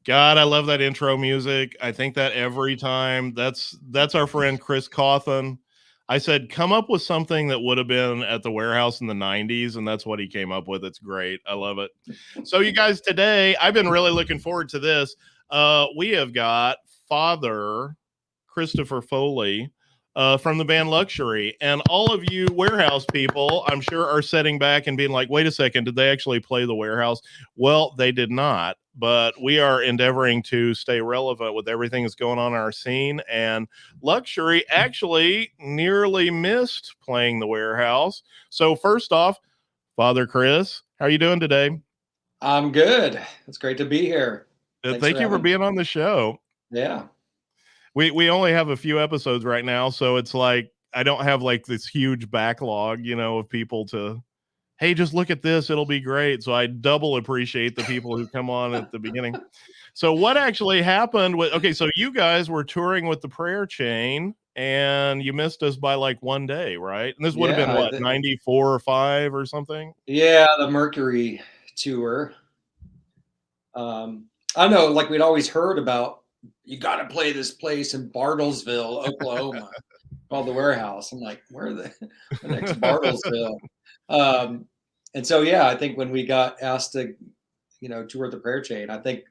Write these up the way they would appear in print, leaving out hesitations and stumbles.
God, I love that intro music. I think that every time. That's our friend Chris Cawthon. I said, come up with something that would have been at the warehouse in the 90s, and that's what he came up with. It's great. I love it. So, you guys, today, I've been really looking forward to this. We have got Father Christopher Foley from the band Luxury. And all of you warehouse people, I'm sure, are sitting back and being like, wait a second, did they actually play the warehouse? Well, they did not. But we are endeavoring to stay relevant with everything that's going on in our scene. And Luxury actually nearly missed playing the warehouse. So, first off, Father Chris, how are you doing today? I'm good. It's great to be here. Thanks for Thank you for having me. being on the show. Yeah. We only have a few episodes right now, so it's like I don't have like this huge backlog, of people to hey, just look at this, it'll be great. So I double appreciate the people who come on at the beginning. So what actually happened with okay, so you guys were touring with the prayer chain and you missed us by like one day, right? And this would have been Yeah. what, 94 or 5 or something? Yeah, the Mercury tour. Um, I know, like we'd always heard about, you got to play this place in Bartlesville, Oklahoma, called the Warehouse. I'm like, where the, the next Bartlesville? Um, and so, yeah, I think when we got asked to, tour the prayer chain, I think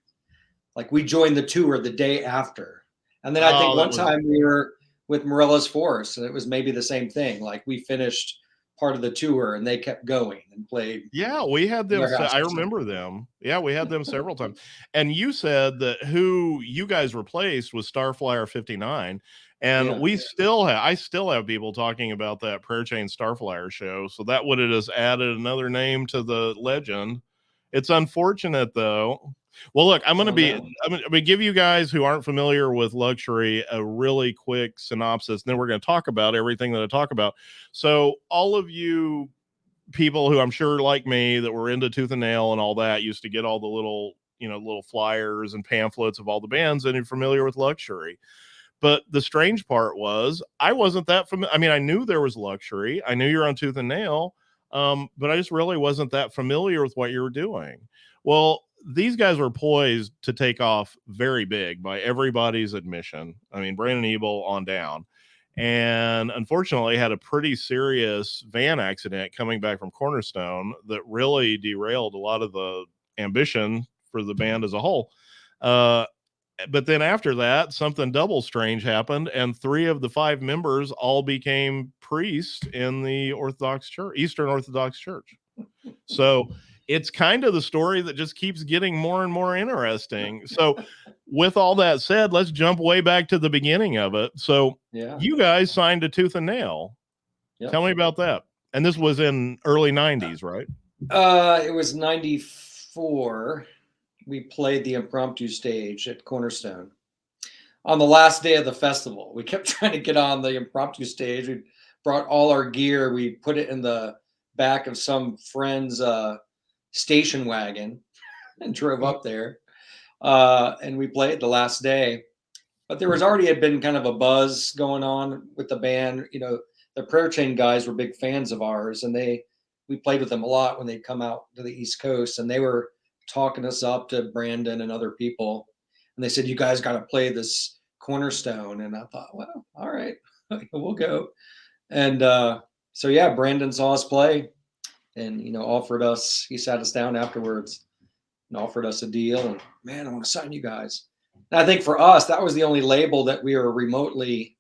like we joined the tour the day after. And then I think Oh, that one was time we were with Morella's Force, and it was maybe the same thing. Like we finished part of the tour and they kept going and played yeah, we had them. Warehouse I or something. remember them. Yeah, we had them several times. And you said that who you guys replaced was Starflyer 59. And Yeah. I still have people talking about that Prayer Chain Starflyer show. So that would have just added another name to the legend. It's unfortunate though. Well, look, Oh no. I'm gonna give you guys who aren't familiar with Luxury a really quick synopsis, and then we're gonna talk about everything that I talk about. So all of you people who I'm sure like me that were into Tooth and Nail and all that used to get all the little flyers and pamphlets of all the bands, and you're familiar with Luxury. But the strange part was I wasn't that familiar. I mean, I knew there was Luxury. I knew you're on Tooth and Nail, but I just really wasn't that familiar with what you were doing. Well, these guys were poised to take off very big by everybody's admission. I mean, Brandon Ebel on down, and unfortunately had a pretty serious van accident coming back from Cornerstone that really derailed a lot of the ambition for the band as a whole. Uh, but then after that, something double strange happened, and 3 of the 5 members all became priests in the Orthodox Church, Eastern Orthodox Church. So it's kind of the story that just keeps getting more and more interesting. So, with all that said, let's jump way back to the beginning of it. So, Yeah. you guys signed to Tooth and Nail. Yep. Tell me about that. And this was in early 90s, right? It was 94. We played the impromptu stage at Cornerstone on the last day of the festival. We kept trying to get on the impromptu stage. We brought all our gear. We put it in the back of some friend's station wagon and drove up there. And we played the last day. But there was already had been kind of a buzz going on with the band. The Prayer Chain guys were big fans of ours, and we played with them a lot when they'd come out to the East Coast, and they were talking us up to Brandon and other people, and they said, "You guys got to play this Cornerstone." And I thought, well, all right, we'll go. And so yeah, Brandon saw us play, and offered us. He sat us down afterwards and offered us a deal. And man, I want to sign you guys. And I think for us, that was the only label that we were remotely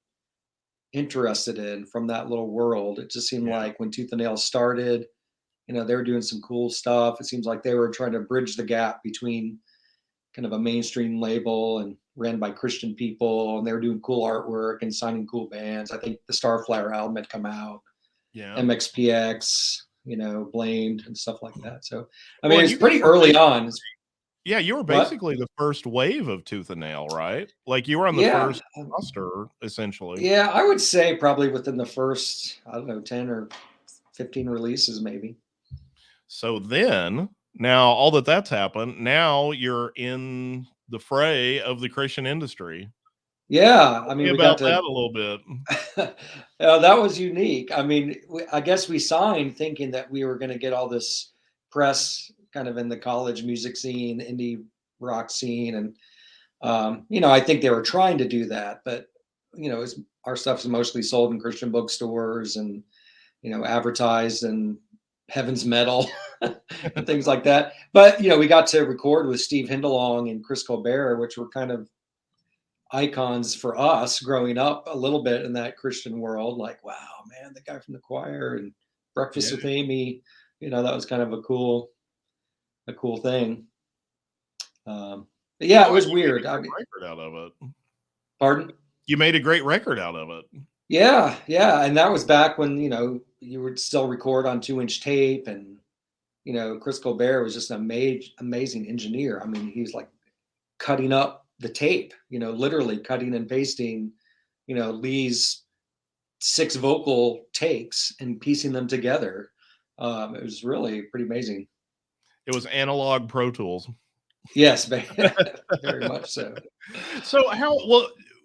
interested in from that little world. It just seemed Yeah. like when Tooth and Nail started, they were doing some cool stuff. It seems like they were trying to bridge the gap between kind of a mainstream label and ran by Christian people, and they were doing cool artwork and signing cool bands. I think the Starflyer album had come out, Yeah. MXPX, Blamed and stuff like that. So, I Well, mean, and it's you guys pretty were early on. yeah, you were What? basically the first wave of Tooth and Nail, right? Like you were on the Yeah. first roster, essentially. Yeah, I would say probably within the first, I don't know, 10 or 15 releases, maybe. So then, now all that's happened, now you're in the fray of the Christian industry. Yeah, I Tell me mean, we got about that to, a little bit. that was unique. I mean, I guess we signed thinking that we were going to get all this press kind of in the college music scene, indie rock scene. And, I think they were trying to do that, but, our stuff is mostly sold in Christian bookstores and, advertised in Heaven's Metal and things like that. But, we got to record with Steve Hindalong and Chris Colbert, which were kind of icons for us growing up a little bit in that Christian world. Like, wow, man, the guy from the choir and Breakfast with Amy, that was kind of a cool thing. But yeah, it was weird. I mean, record out of it. Pardon? You made a great record out of it. Yeah, and that was back when you would still record on 2-inch tape, and Chris Colbert was just an amazing engineer. I mean, he's like cutting up the tape, literally cutting and pasting, Lee's 6 vocal takes and piecing them together. It was really pretty amazing. It was analog Pro Tools. Yes, very much so. So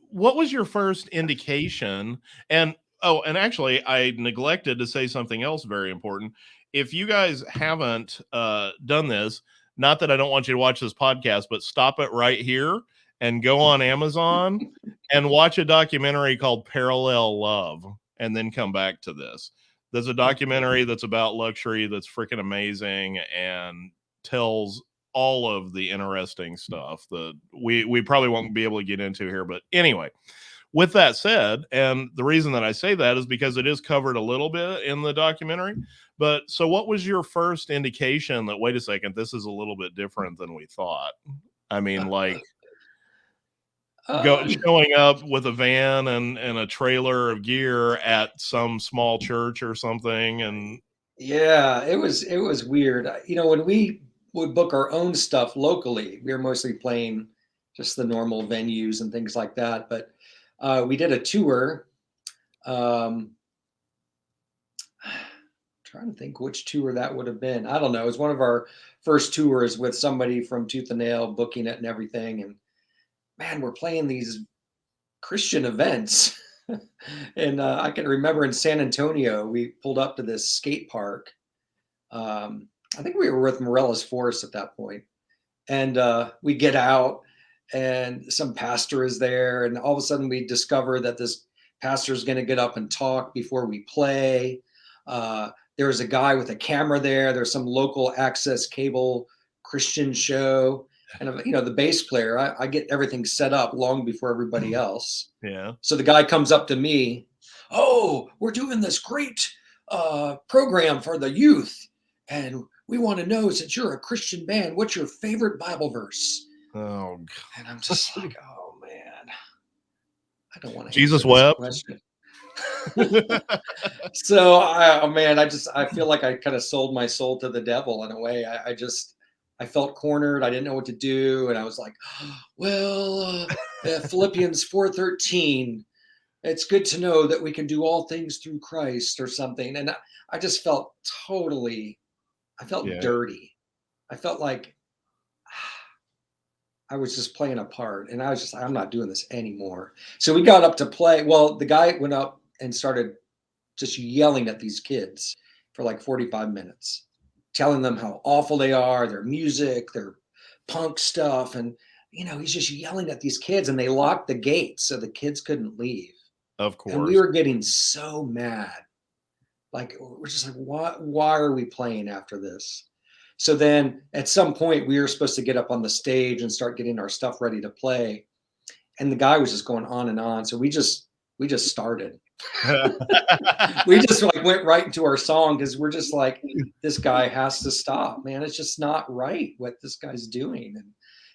what was your first indication? And actually, I neglected to say something else very important. If you guys haven't done this, not that I don't want you to watch this podcast, but stop it right here and go on Amazon and watch a documentary called Parallel Love, and then come back to this. There's a documentary that's about luxury that's freaking amazing and tells all of the interesting stuff that we probably won't be able to get into here. But anyway, with that said, and the reason that I say that is because it is covered a little bit in the documentary. But so what was your first indication that, wait a second, this is a little bit different than we thought? I mean, like showing up with a van and a trailer of gear at some small church or something. And yeah, it was weird. When we would book our own stuff locally, we were mostly playing just the normal venues and things like that. But we did a tour. Trying to think which tour that would have been. I don't know. It was one of our first tours with somebody from Tooth and Nail booking it and everything. And man, we're playing these Christian events. And I can remember in San Antonio, we pulled up to this skate park. I think we were with Morelos Forest at that point. And we get out and some pastor is there. And all of a sudden we discover that this pastor is going to get up and talk before we play. There's a guy with a camera there. There's some local access cable Christian show. And, the bass player, I get everything set up long before everybody else. yeah. So the guy comes up to me. Oh, we're doing this great program for the youth. And we want to know, since you're a Christian band, what's your favorite Bible verse? Oh, God. And I'm just like, oh, man. I don't want to Jesus answer this wept. question. So, I feel like I kind of sold my soul to the devil in a way. I felt cornered. I didn't know what to do. And I was like, well, Philippians 4:13, it's good to know that we can do all things through Christ or something. And I just felt dirty. I felt like I was just playing a part, and I was just, I'm not doing this anymore. So we got up to play. Well, the guy went up and started just yelling at these kids for like 45 minutes, telling them how awful they are, their music, their punk stuff. And, he's just yelling at these kids, and they locked the gates so the kids couldn't leave. Of course. And we were getting so mad. Like, we're just like, why are we playing after this? So then at some point we were supposed to get up on the stage and start getting our stuff ready to play. And the guy was just going on and on. So we just started. We just like went right into our song, because we're just like, this guy has to stop, man. It's just not right what this guy's doing. And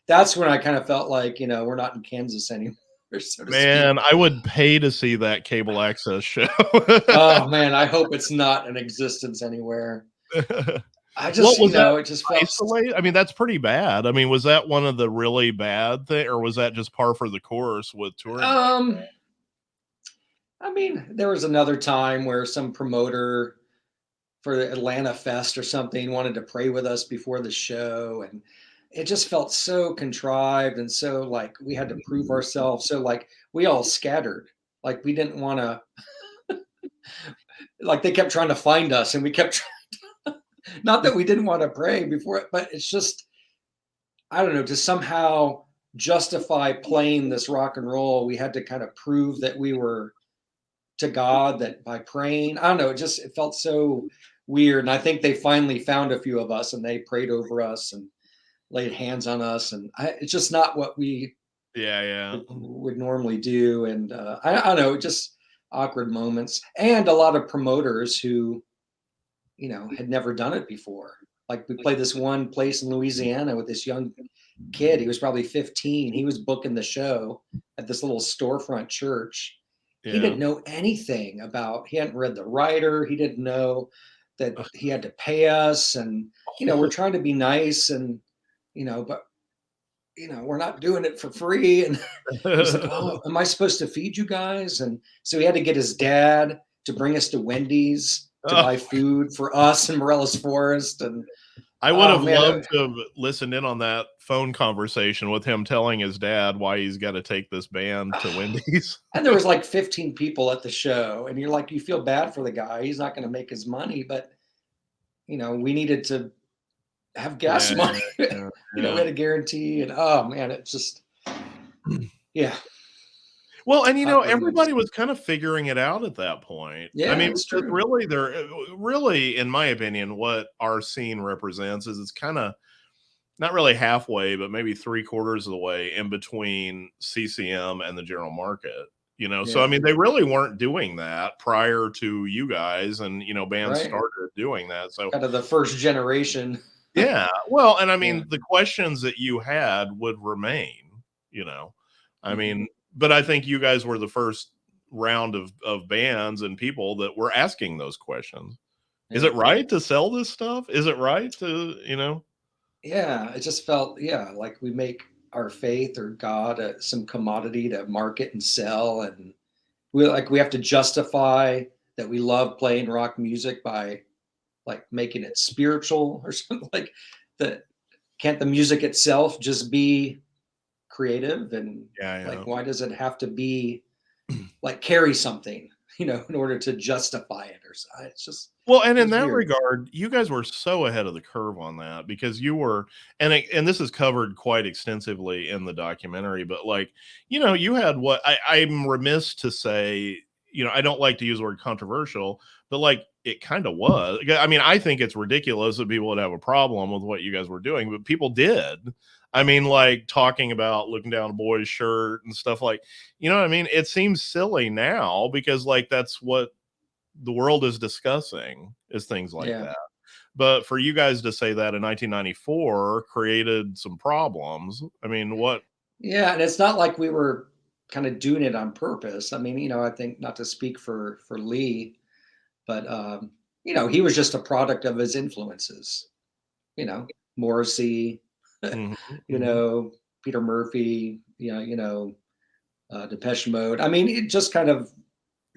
that's when I kind of felt like, we're not in Kansas anymore. So man, I would pay to see that cable access show. Oh man, I hope it's not in existence anywhere. I just, it just felt isolated. I mean, that's pretty bad. I mean, was that one of the really bad thing, or was that just par for the course with touring? I mean, there was another time where some promoter for the Atlanta Fest or something wanted to pray with us before the show, and it just felt so contrived and so like we had to prove ourselves. So like we all scattered, like we didn't want to, like they kept trying to find us, and we kept trying to, not that we didn't want to pray before, but it's just, I don't know, to somehow justify playing this rock and roll, we had to kind of prove that we were to God, that by praying. I don't know, it felt so weird. And I think they finally found a few of us and they prayed over us and laid hands on us. And it's just not what we Yeah, yeah. would normally do. And I don't know, just awkward moments. And a lot of promoters who, had never done it before. Like we played this one place in Louisiana with this young kid. He was probably 15. He was booking the show at this little storefront church. He Yeah. didn't know anything about, he hadn't read the writer. He didn't know that he had to pay us. And, we're trying to be nice and, but, we're not doing it for free. And he's like, oh, am I supposed to feed you guys? And so he had to get his dad to bring us to Wendy's to buy food for us in Morelos Forest. And I would oh have man, loved to have listened in on that phone conversation with him telling his dad why he's got to take this band to Wendy's. and there was like 15 people at the show, and you're like, you feel bad for the guy. He's not going to make his money, but we needed to have gas Yeah, money. yeah, We had a guarantee, and oh man, it's just yeah. Well, and Awkward moments. everybody was kind of figuring it out at that point. I Yeah, mean, it's because true. really, really, in my opinion, what our scene represents is it's kind of not really halfway, but maybe 3/4 of the way in between CCM and the general market. So I Yeah, mean, they really weren't doing that prior to you guys, and bands right. started doing that. So Kind of the first generation. yeah, well, and I Yeah. mean, the questions that you had would remain. You know, I Mhm. mean, but I think you guys were the first round of bands and people that were asking those questions. Is Yeah. it right to sell this stuff? Is it right to? Yeah, it just felt, yeah, like we make our faith or God some commodity to market and sell, and we have to justify that we love playing rock music by like making it spiritual or something like that. Can't the music itself just be creative? And Yeah, like, why does it have to be like carry something, in order to justify it or so? It's just, well, and it in was that weird. regard, you guys were so ahead of the curve on that because you were, and this is covered quite extensively in the documentary. But like, you had what I'm remiss to say. I don't like to use the word controversial, but like it kind of was. I mean, I think it's ridiculous that people would have a problem with what you guys were doing, but people did. I mean, like talking about looking down a boy's shirt and stuff like, you know what I mean? It seems silly now because like that's what the world is discussing is things like Yeah. that. But for you guys to say that in 1994 created some problems. I mean, what? Yeah. And it's not like we were kind of doing it on purpose. I mean, I think, not to speak for Lee, but he was just a product of his influences, Morrissey, Mhm, you mhm. know, Peter Murphy, Depeche Mode. I mean, it just kind of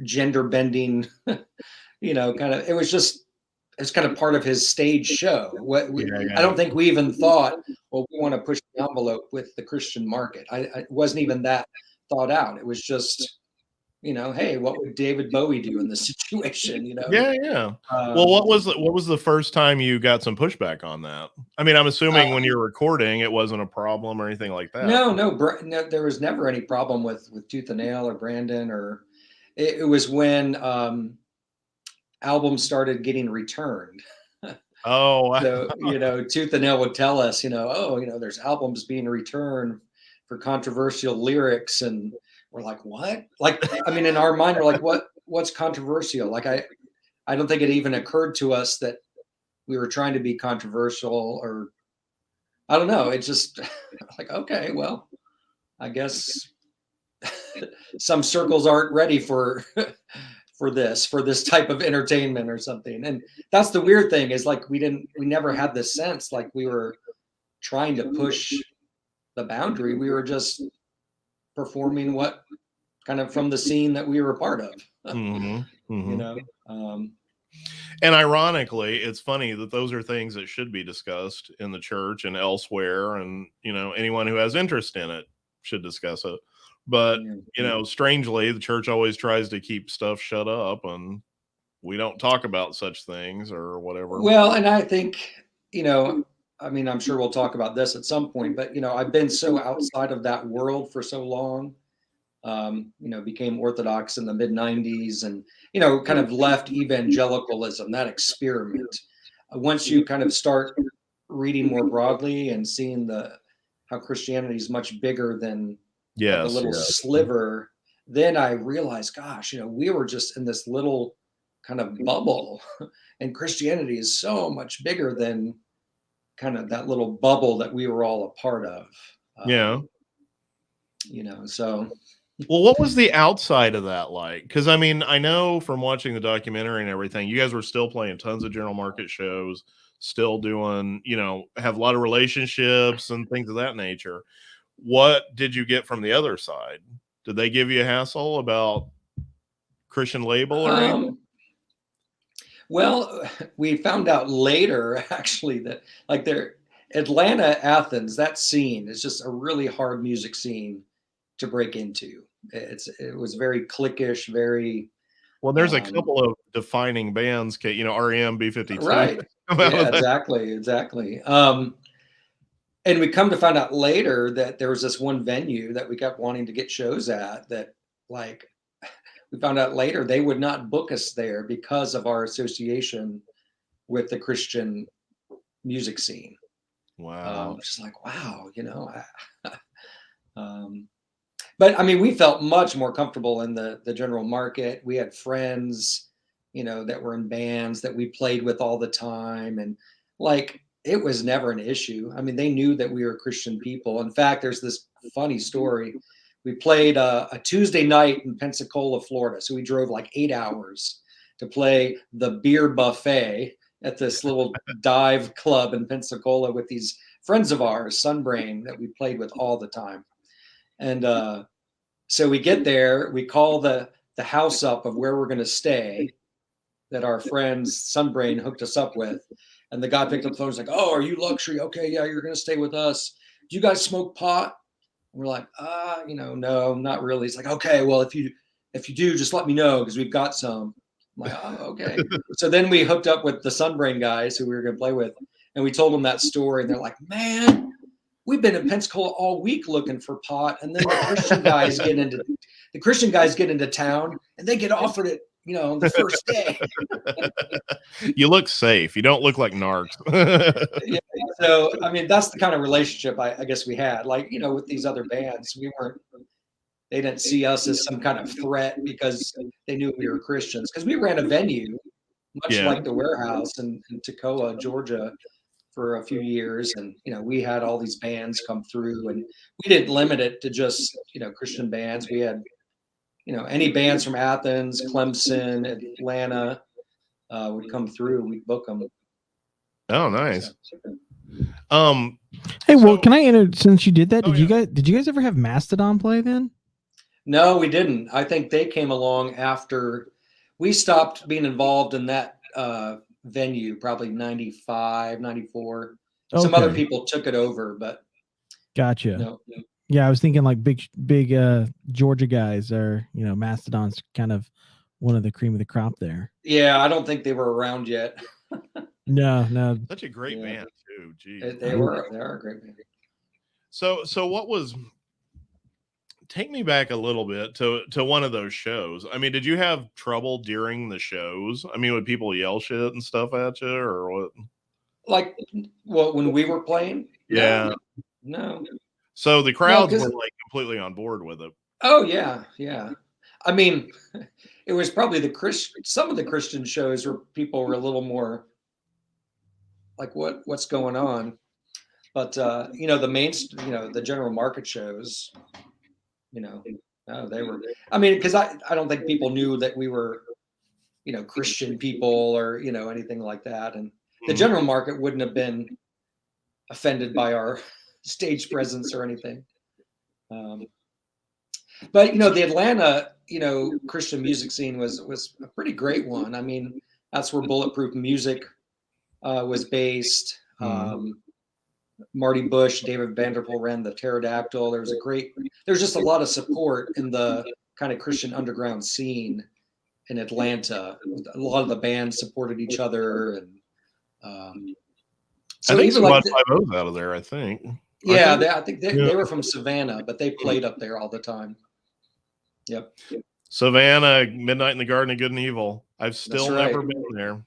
gender bending, kind of, it's kind of part of his stage show. Yeah, I yeah. don't think we even thought, well, we want to push the envelope with the Christian market. It wasn't even that thought out. It was just, hey, what would David Bowie do in this situation? Yeah, yeah. Well, Um, what was the first time you got some pushback on that? I mean, I'm uh, assuming when you're recording, it wasn't a problem or anything like that. no, no, no, there was never any problem with Tooth and Nail or Brandon, or it was when albums started getting returned. Oh, So, Tooth and Nail would tell us, oh, there's albums being returned for controversial lyrics. And we're like, what? Like, I mean, in our mind, we're like, what's controversial? Like, I don't think it even occurred to us that we were trying to be controversial, or I don't know. It's just like, okay, well, I guess some circles aren't ready for for this type of entertainment or something. And that's the weird thing, is like we never had this sense like we were trying to push the boundary. We were just performing what kind of from the scene that we were a part of. mhm, you mhm. know um And ironically, it's funny that those are things that should be discussed in the church and elsewhere. And, anyone who has interest in it should discuss it. But, yeah. strangely, the church always tries to keep stuff shut up and we don't talk about such things or whatever. Well, and I think, you know I mean, I'm sure we'll talk about this at some point, but I've been so outside of that world for so long. Became Orthodox in the mid '90s, and kind of left evangelicalism, that experiment. Once you kind of start reading more broadly and seeing how Christianity is much bigger than like a Yes. little sliver, then I realized, gosh, we were just in this little kind of bubble, and Christianity is so much bigger than kind of that little bubble that we were all a part of. Yeah. So. Well, what was the outside of that like? Because I mean, I know from watching the documentary and everything, you guys were still playing tons of general market shows, still doing, have a lot of relationships and things of that nature. What did you get from the other side? Did they give you a hassle about Christian label or anything? Well, we found out later actually that like Atlanta, Athens, that scene is just a really hard music scene to break into. It was very cliquish, very Well, there's a couple of defining bands, REM, B-52. right. Yeah, exactly. And we come to find out later that there was this one venue that we kept wanting to get shows at that, like, we found out later they would not book us there because of our association with the Christian music scene. Wow. Just like, wow, but I mean, we felt much more comfortable in the general market. We had friends, that were in bands that we played with all the time. And like, it was never an issue. I mean, they knew that we were Christian people. In fact, there's this funny story. We played a Tuesday night in Pensacola, Florida. So we drove like 8 hours to play the beer buffet at this little dive club in Pensacola with these friends of ours, Sunbrain, that we played with all the time. And so we get there, we call the house up of where we're going to stay that our friends Sunbrain hooked us up with. And the guy picked up the phone and was like, "Oh, are you luxury? Okay, yeah, you're going to stay with us. Do you guys smoke pot?" And we're like, no, not really. He's like, "Okay, well, if you do, just let me know because we've got some." I'm like, "Oh, okay." So then we hooked up with the Sunbrain guys who we were going to play with, and we told them that story, and they're like, "Man, we've been in Pensacola all week looking for pot, and then the Christian guys get into town, and they get offered it, the first day." You look safe. You don't look like narcs. Yeah, so I mean, that's the kind of relationship I guess we had. Like, with these other bands, they didn't see us as some kind of threat because they knew we were Christians. Because we ran a venue, much Yeah. like the Warehouse in Toccoa, Georgia, for a few years, and we had all these bands come through, and we didn't limit it to just Christian bands. We had any bands from Athens, Clemson, Atlanta would come through. We'd book them. Oh, nice. Hey, well, can I enter? Since you did that, did yeah. you guys ever have Mastodon play then? No, we didn't. I think they came along after we stopped being involved in that venue, probably 95, 94. Some other people took it over, but gotcha. no. Yeah, I was thinking like big Georgia guys are, Mastodon's kind of one of the cream of the crop there. Yeah, I don't think they were around yet. No. Such a great band too. Geez. They are a great band. So take me back a little bit to one of those shows. I mean, did you have trouble during the shows? I mean, would people yell shit and stuff at you or what? Like, when we were playing? Yeah. No. So the crowds were like completely on board with it. Oh yeah. I mean, it was probably some of the Christian shows where people were a little more like, what's going on? But the the general market shows, they were. I mean, because I don't think people knew that we were, Christian people or anything like that, and the general market wouldn't have been offended by our stage presence or anything. But the Atlanta, Christian music scene was a pretty great one. I mean, that's where Bulletproof Music was based. Marty Bush, David Vanderpool ran the Pterodactyl. There's just a lot of support in the kind of Christian underground scene in Atlanta. A lot of the bands supported each other, and So I think even some like Mud 5-0's out of there, I think. yeah, They? I think Yeah. they were from Savannah, but they played up there all the time. Yep. Savannah, Midnight in the Garden of Good and Evil. I've still right. never been there.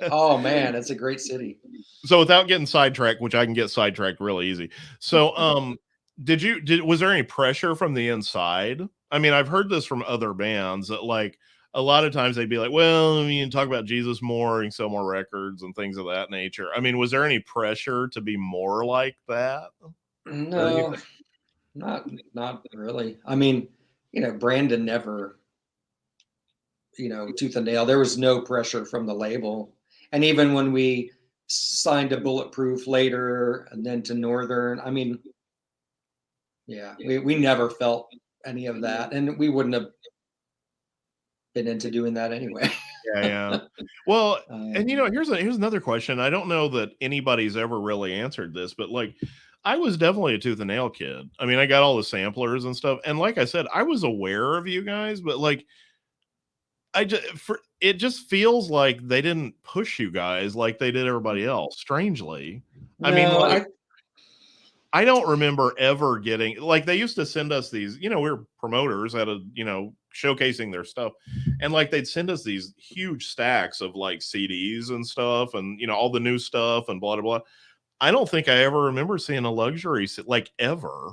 Oh man, it's a great city. So without getting sidetracked, which I can get sidetracked really easy. So was there any pressure from the inside? I mean, I've heard this from other bands that like a lot of times they'd be like, well, you can talk about Jesus more and sell more records and things of that nature. I mean, was there any pressure to be more like that? No, not really. I mean, Brandon never, tooth and nail. There was no pressure from the label. And even when we signed to Bulletproof later and then to Northern, I mean, yeah, we never felt any of that. And we wouldn't have been into doing that anyway. Yeah. Well, and here's another question. I don't know that anybody's ever really answered this, but like I was definitely a tooth and nail kid. I mean, I got all the samplers and stuff. And like I said, I was aware of you guys, but like it just feels like they didn't push you guys like they did everybody else, strangely. I mean, like I don't remember ever getting like they used to send us these, we were promoters at a, showcasing their stuff. And like they'd send us these huge stacks of like CDs and stuff and all the new stuff and blah blah blah. I don't think I ever remember seeing a luxury like ever.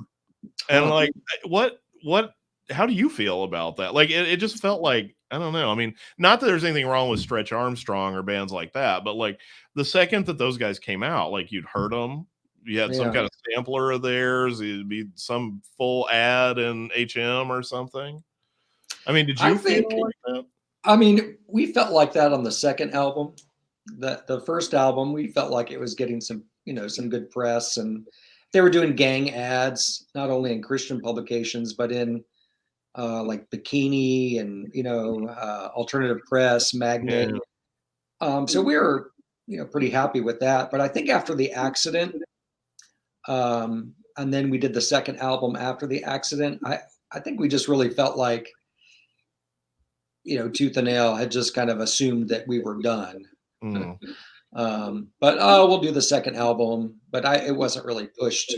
And like what how do you feel about that? Like it just felt like I don't know. I mean, not that there's anything wrong with Stretch Armstrong or bands like that, but like the second that those guys came out, like you'd heard them. You had some kind of sampler of theirs. It'd be some full ad in HM or something. I mean, did you feel like that? I mean, we felt like that on the second album. The first album, we felt like it was getting some, some good press, and they were doing gang ads, not only in Christian publications, but in like Bikini and Alternative Press, Magnet. So we were pretty happy with that. But I think after the accident, and then we did the second album after the accident, I think we just really felt like Tooth and Nail had just kind of assumed that we were done. But we'll do the second album, but it wasn't really pushed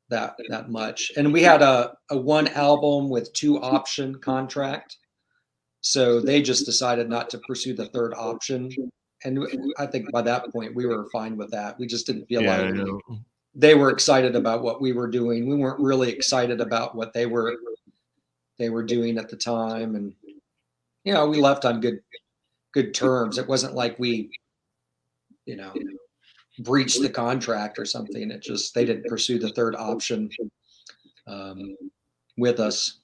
that much. And we had a one album with 2 option contract. So they just decided not to pursue the third option. And I think by that point we were fine with that. We just didn't feel like they were excited about what we were doing. We weren't really excited about what they were doing at the time. And we left on good terms. It wasn't like we, breached the contract or something. It just they didn't pursue the third option with us.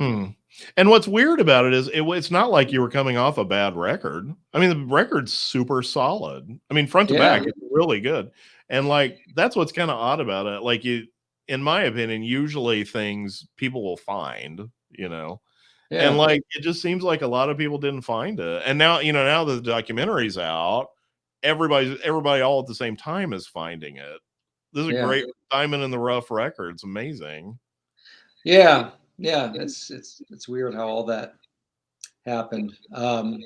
And what's weird about it is it's not like you were coming off a bad record. I mean, the record's super solid. I mean, front to back, it's really good. And like that's what's kind of odd about it. Like in my opinion, usually things people will find, and like it just seems like a lot of people didn't find it. And now, now that the documentary's out, everybody all at the same time is finding it. This is a great diamond in the rough record. It's amazing. Yeah. It's weird how all that happened. So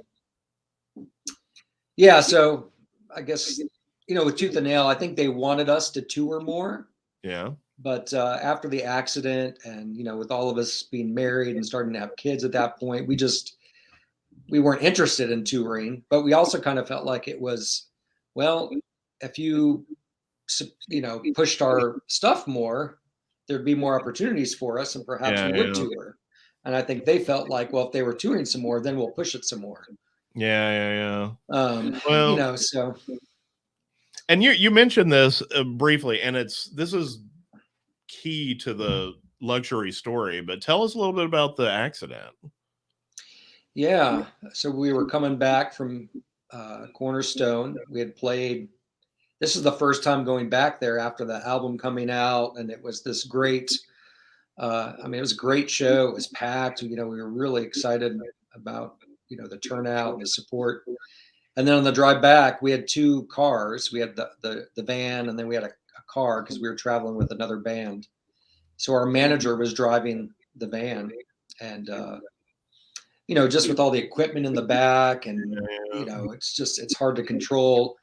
I guess with Tooth and Nail, I think they wanted us to tour more. Yeah. But after the accident and with all of us being married and starting to have kids at that point, we weren't interested in touring. But we also kind of felt like it was, well, if you pushed our stuff more, there'd be more opportunities for us, and perhaps we would tour. And I think they felt like, well, if they were touring some more, then we'll push it some more. Yeah. Well, so. And you mentioned this briefly, and this is key to the luxury story, but tell us a little bit about the accident. Yeah. So we were coming back from Cornerstone. We had played. This is the first time going back there after the album coming out, and it was this great. It was a great show. It was packed. We were really excited about the turnout and the support. And then on the drive back, we had 2 cars. We had the van, and then we had a car because we were traveling with another band. So our manager was driving the van, and just with all the equipment in the back, and it's hard to control.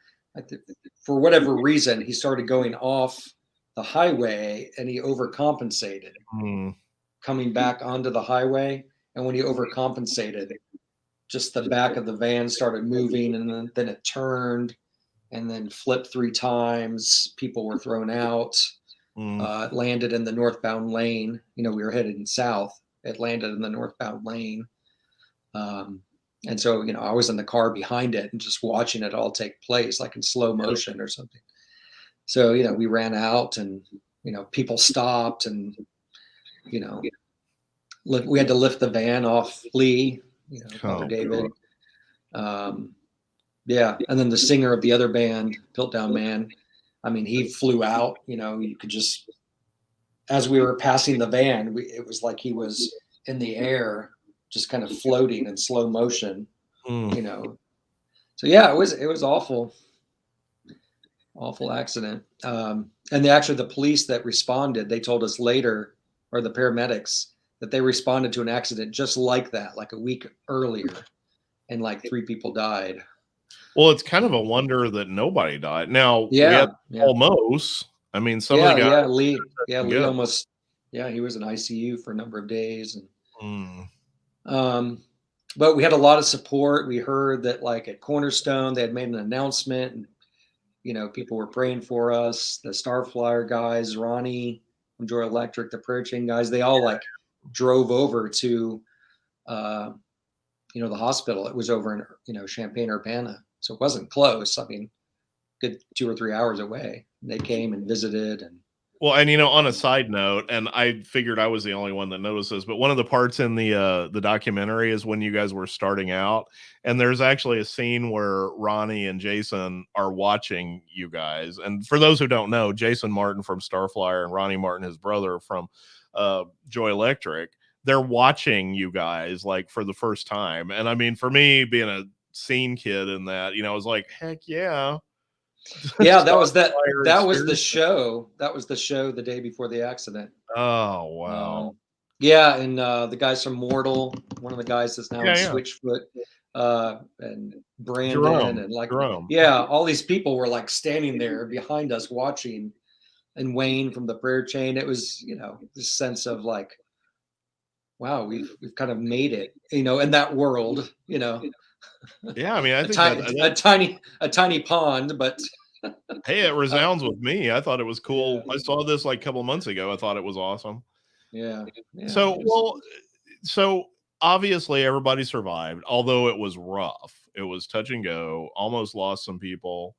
for whatever reason, he started going off the highway and he overcompensated coming back onto the highway. And when he overcompensated, just the back of the van started moving, and then it turned and then flipped 3 times. People were thrown out. It landed in the northbound lane. You know, we were headed south. It landed in the northbound lane. And so, you know, I was in the car behind it and just watching it all take place, like in slow motion or something. So, you know, we ran out and, you know, people stopped and, you know, we had to lift the van off Lee, you know, Father David. Yeah. And then the singer of the other band, Piltdown Man, I mean, he flew out, you know, you could just, as we were passing the van, it was like he was in the air, just kind of floating in slow motion, you know. So yeah, it was awful accident. And the police that responded, they told us later, or the paramedics, that they responded to an accident just like that, like a week earlier, and like 3 people died. Well, it's kind of a wonder that nobody died. Now, we had almost. I mean, some of the guys. Lee almost. Yeah, he was in ICU for a number of days, and but we had a lot of support. We heard that, like at Cornerstone, they had made an announcement, and you know, people were praying for us. The Starflyer guys, Ronnie from Joy Electric, the Prayer Chain guys, they all like drove over to, you know, the hospital. It was over in, you know, Champaign-Urbana. So it wasn't close. I mean, good 2 or 3 hours away. And they came and visited. And well, and you know, on a side note, and I figured I was the only one that noticed this, but one of the parts in the documentary is when you guys were starting out, and there's actually a scene where Ronnie and Jason are watching you guys. And for those who don't know, Jason Martin from Starflyer and Ronnie Martin, his brother from Joy Electric, they're watching you guys like for the first time. And I mean, for me, being a scene kid in that, you know, I was like, heck yeah. Yeah, that was the show. That was the show the day before the accident. Oh, wow. Yeah, and the guys from Mortal, one of the guys that's now in Switchfoot, and Brandon, and like, all these people were like standing there behind us watching, and Wayne from the Prayer Chain. It was, you know, this sense of like, wow, we've kind of made it, you know, in that world, you know. Yeah, I mean, I think a tiny pond, but hey, it resounds with me. I thought it was cool. I saw this like a couple of months ago. I thought it was awesome. Yeah. So obviously everybody survived, although it was rough. It was touch and go, almost lost some people.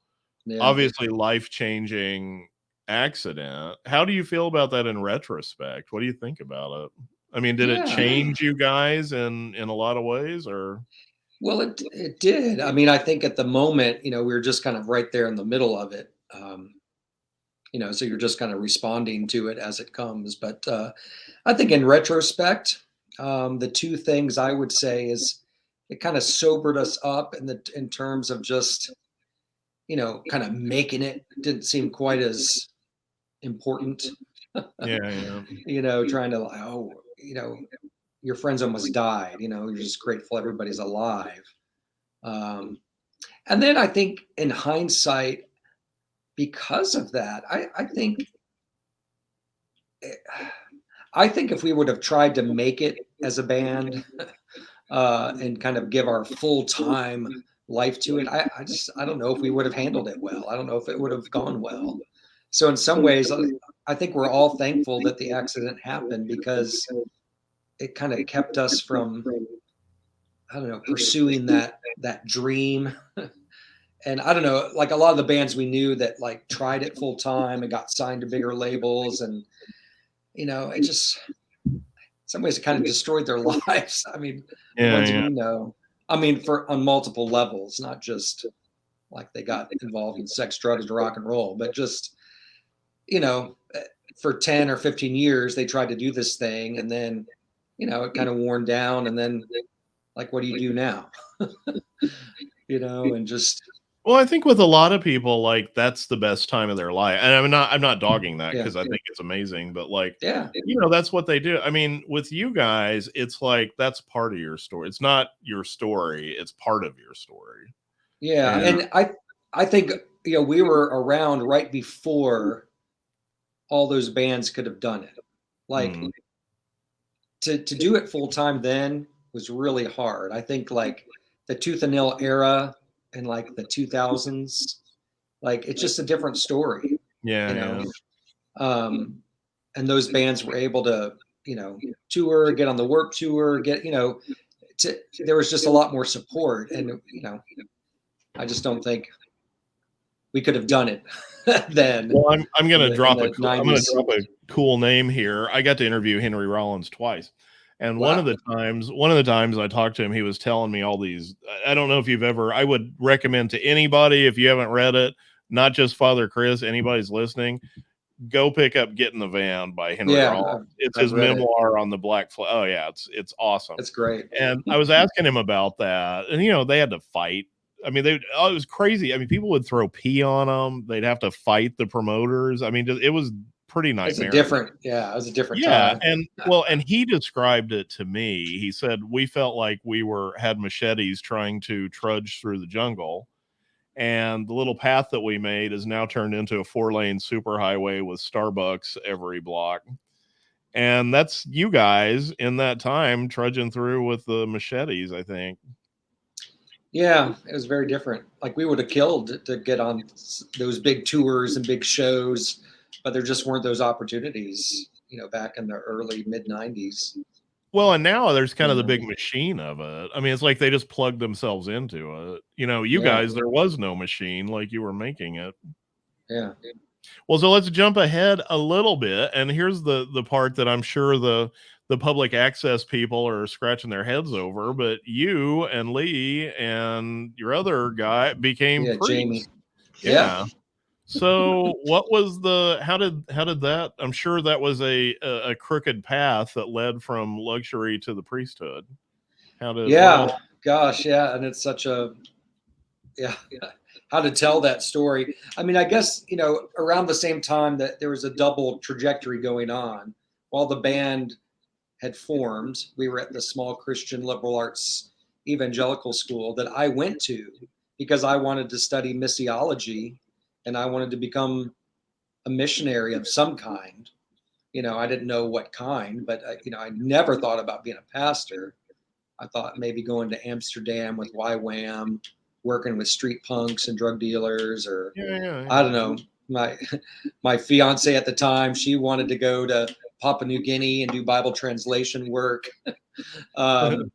Yeah. Obviously life-changing accident. How do you feel about that in retrospect? What do you think about it? I mean, did it change you guys in a lot of ways, or? Well, it did. I mean, I think at the moment, you know, we were just kind of right there in the middle of it. You know, so you're just kind of responding to it as it comes. But I think in retrospect, the 2 things I would say is it kind of sobered us up in terms of just, you know, kind of making it. Didn't seem quite as important. Yeah. You know, trying to, oh, you know, your friends almost died, you know, you're just grateful everybody's alive. And then I think in hindsight, because of that, I think if we would have tried to make it as a band and kind of give our full time life to it, I don't know if we would have handled it well. I don't know if it would have gone well. So in some ways, I think we're all thankful that the accident happened, because it kind of kept us from, I don't know, pursuing that dream. And I don't know, like a lot of the bands we knew that like tried it full time and got signed to bigger labels, and you know, it just, in some ways it kind of destroyed their lives. I mean, the ones we know, I mean, on multiple levels, not just like they got involved in sex, drugs, and rock and roll, but just, you know, for 10 or 15 years they tried to do this thing, and then, you know, it kind of worn down, and then like, what do you do now? You know, and just. Well, I think with a lot of people, like that's the best time of their life. And I'm not dogging that, because I think it's amazing, but like, you know, that's what they do. I mean, with you guys, it's like, that's part of your story. It's not your story. It's part of your story. Yeah. And I think, we were around right before all those bands could have done it. Like Mm. to do it full time then was really hard. I think like the Tooth and Nail era in like the 2000s, like it's just a different story, you know. Yeah, Um, and those bands were able to, tour, get on the Warped Tour, there was just a lot more support, and I just don't think we could have done it then well, I'm in gonna the in drop a the cool, I'm gonna 90s. drop a cool name here. I got to interview Henry Rollins twice, and Wow. one of the times I talked to him, he was telling me all these. I don't know if you've ever. I would recommend to anybody, if you haven't read it, not just Father Chris. Anybody's listening, go pick up "Get in the Van" by Henry Yeah, Rollins. It's I've his read it. memoir on the Black Flag. Oh yeah, it's awesome. That's great. And I was asking him about that, and they had to fight. I mean, it was crazy. I mean, people would throw pee on them. They'd have to fight the promoters. I mean, it was pretty It was nightmarish. it was a different Yeah, time. and he described it to me. He said we felt like we had machetes trying to trudge through the jungle, and the little path that we made is now turned into a 4-lane superhighway with Starbucks every block. And that's you guys in that time trudging through with the machetes, I think. Yeah, it was very different. Like we would have killed to get on those big tours and big shows, but there just weren't those opportunities, back in the early mid 90s. Well, and now there's kind of the Yeah. big machine of it. I mean, it's like they just plugged themselves into it. You Yeah. guys, there was no machine, like you were making it. Yeah. Well, so let's jump ahead a little bit, and here's the part that I'm sure the public access people are scratching their heads over. But you and Lee and your other guy became Yeah, Jamie. priests. Yeah. Yeah. So what was how did that, I'm sure that was a crooked path that led from luxury to the priesthood. Yeah. Gosh, yeah. And it's such a yeah, how to tell that story. I mean, I guess, around the same time that there was a double trajectory going on. While the band had formed, we were at the small Christian liberal arts evangelical school that I went to because I wanted to study missiology and I wanted to become a missionary of some kind. I didn't know what kind, but I never thought about being a pastor. I thought maybe going to Amsterdam with YWAM, working with street punks and drug dealers, or Yeah. I don't know. My fiance at the time, she wanted to go to Papua New Guinea and do Bible translation work. So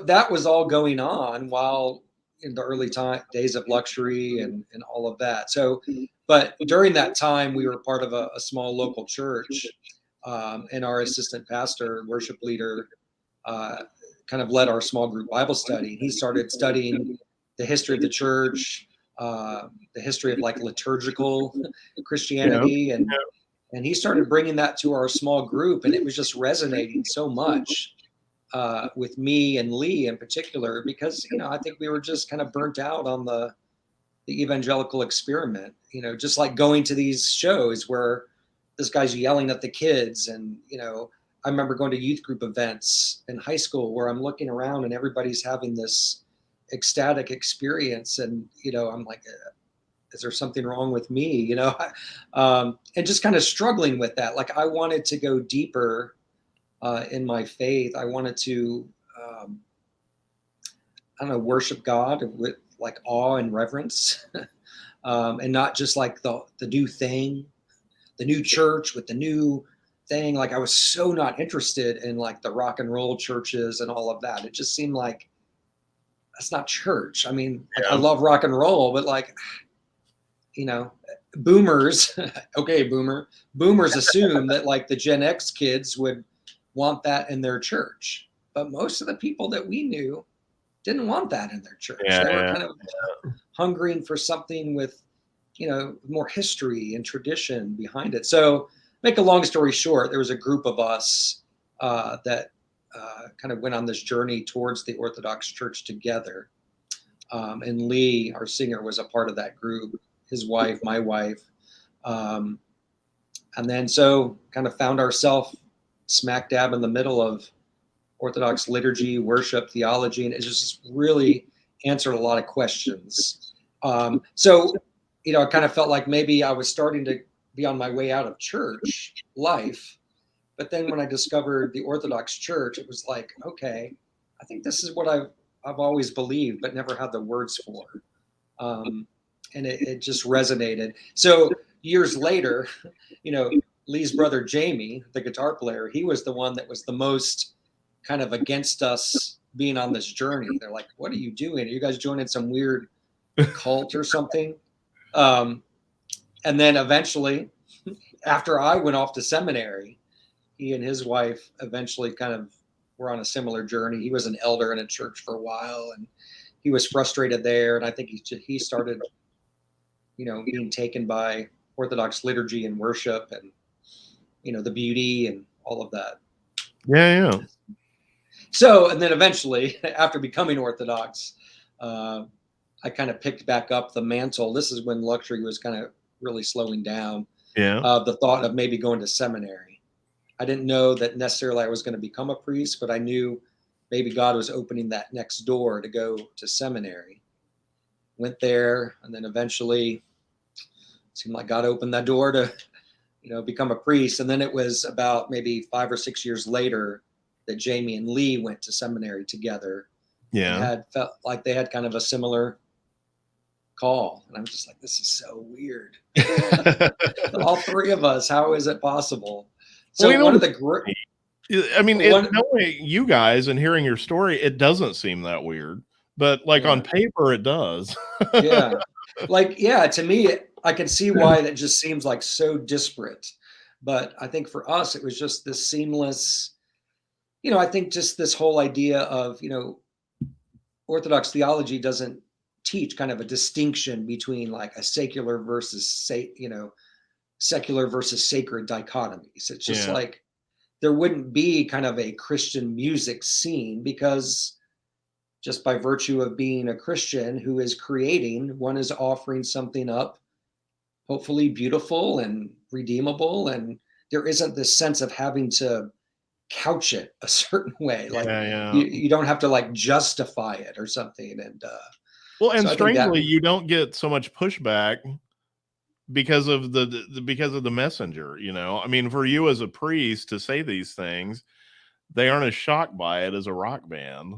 that was all going on while in the early days of luxury and all of that. So, but during that time, we were part of a small local church, and our assistant pastor, worship leader, kind of led our small group Bible study. He started studying the history of the church, the history of like liturgical Christianity, and he started bringing that to our small group, and it was just resonating so much with me and Lee in particular, because I think we were just kind of burnt out on the evangelical experiment. Just like going to these shows where this guy's yelling at the kids, and I remember going to youth group events in high school where I'm looking around and everybody's having this ecstatic experience, and I'm like, is there something wrong with me? And just kind of struggling with that. Like I wanted to go deeper in my faith. I wanted to, I don't know, worship God with like awe and reverence, and not just like the new thing, the new church with the new thing. Like I was so not interested in like the rock and roll churches and all of that. It just seemed like that's not church. I mean, like, I love rock and roll, but like, boomers, okay, boomers assume that like the Gen X kids would want that in their church. But most of the people that we knew didn't want that in their church. They were kind of hungering for something with, more history and tradition behind it. So, make a long story short, there was a group of us that kind of went on this journey towards the Orthodox Church together. And Lee, our singer, was a part of that group, his wife, my wife. And then so kind of found ourselves smack dab in the middle of Orthodox liturgy, worship, theology, and it just really answered a lot of questions. So, I kind of felt like maybe I was starting to be on my way out of church life. But then when I discovered the Orthodox Church, it was like, okay, I think this is what I've always believed, but never had the words for. And it just resonated. So years later, Lee's brother Jamie, the guitar player, he was the one that was the most kind of against us being on this journey. They're like, what are you doing? Are you guys joining some weird cult or something? And then eventually, after I went off to seminary, he and his wife eventually kind of were on a similar journey. He was an elder in a church for a while, and he was frustrated there. And I think he started, being taken by Orthodox liturgy and worship, and the beauty and all of that. Yeah. So, and then eventually, after becoming Orthodox, I kind of picked back up the mantle. This is when luxury was kind of really slowing down. Yeah. The thought of maybe going to seminary. I didn't know that necessarily I was going to become a priest, but I knew maybe God was opening that next door to go to seminary. Went there, and then eventually it seemed like God opened that door to, become a priest. And then it was about maybe 5 or 6 years later that Jamie and Lee went to seminary together. Yeah. And felt like they had kind of a similar call. And I'm just like, this is so weird. All three of us, how is it possible? So Well, one of the great, I mean, knowing you guys and hearing your story, it doesn't seem that weird, but on paper, it does. Yeah. To me, I can see why that just seems like so disparate. But I think for us, it was just this seamless, I think just this whole idea of, Orthodox theology doesn't teach kind of a distinction between like a secular versus secular versus sacred dichotomies. It's just like there wouldn't be kind of a Christian music scene, because just by virtue of being a Christian who is creating, one is offering something up, hopefully beautiful and redeemable. And there isn't this sense of having to couch it a certain way. Like you don't have to like justify it or something. And and so strangely, you don't get so much pushback because of the messenger. I mean, for you as a priest to say these things, they aren't as shocked by it as a rock band.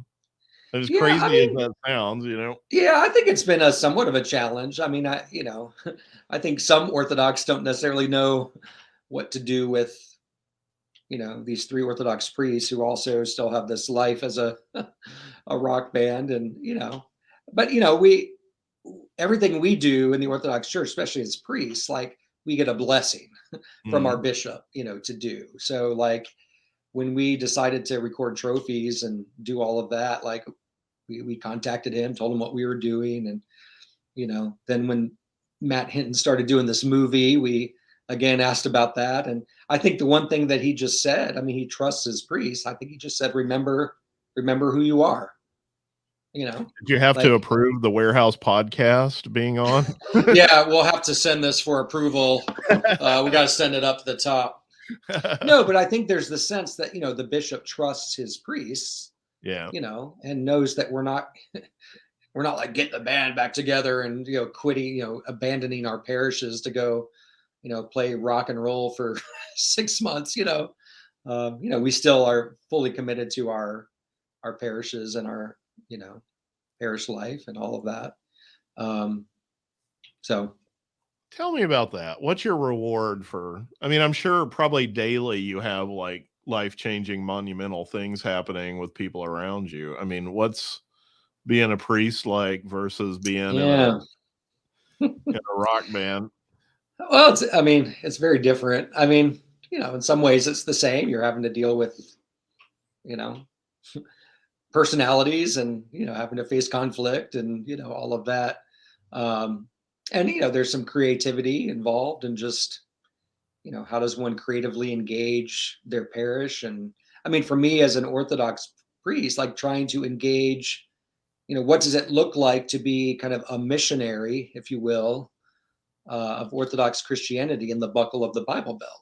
As crazy as that sounds, Yeah, I think it's been somewhat of a challenge. I mean, I think some Orthodox don't necessarily know what to do with, these three Orthodox priests who also still have this life as a rock band. And, but, everything we do in the Orthodox Church, especially as priests, like we get a blessing from our bishop, to do. So like when we decided to record trophies and do all of that, like we contacted him, told him what we were doing. And, then when Matt Hinton started doing this movie, we again asked about that. And I think the one thing that he just said, I mean, he trusts his priests. I think he just said, remember who you are. Did you have to approve the Warehouse podcast being on? Yeah, we'll have to send this for approval. We got to send it up to the top. No, but I think there's the sense that, the bishop trusts his priests. Yeah. And knows that we're not like getting the band back together and, quitting, abandoning our parishes to go, play rock and roll for 6 months, we still are fully committed to our parishes and our, parish life and all of that. So tell me about that. What's your reward for, I mean, I'm sure probably daily you have like life-changing monumental things happening with people around you. I mean, what's being a priest like versus being in a rock band? Well, it's very different. I mean, in some ways it's the same. You're having to deal with, personalities and, having to face conflict and, all of that. And, there's some creativity involved and just, how does one creatively engage their parish? And I mean, for me as an Orthodox priest, like trying to engage, what does it look like to be kind of a missionary, if you will, of Orthodox Christianity in the buckle of the Bible Belt?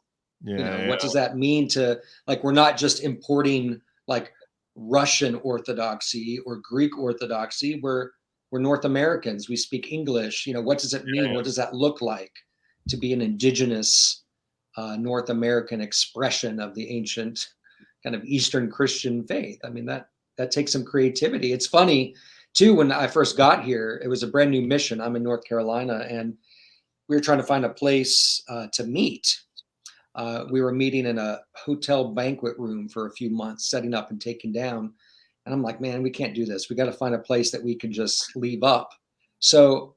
What does that mean to, like, we're not just importing like Russian Orthodoxy or Greek Orthodoxy. We're we're North Americans. We speak English. What does it mean? Yeah. What does that look like to be an indigenous North American expression of the ancient kind of Eastern Christian faith? I mean, that takes some creativity. It's funny too, when I first got here, it was a brand new mission. I'm in North Carolina, and we were trying to find a place to meet. We were meeting in a hotel banquet room for a few months, setting up and taking down. And I'm like, man, we can't do this. We got to find a place that we can just leave up. So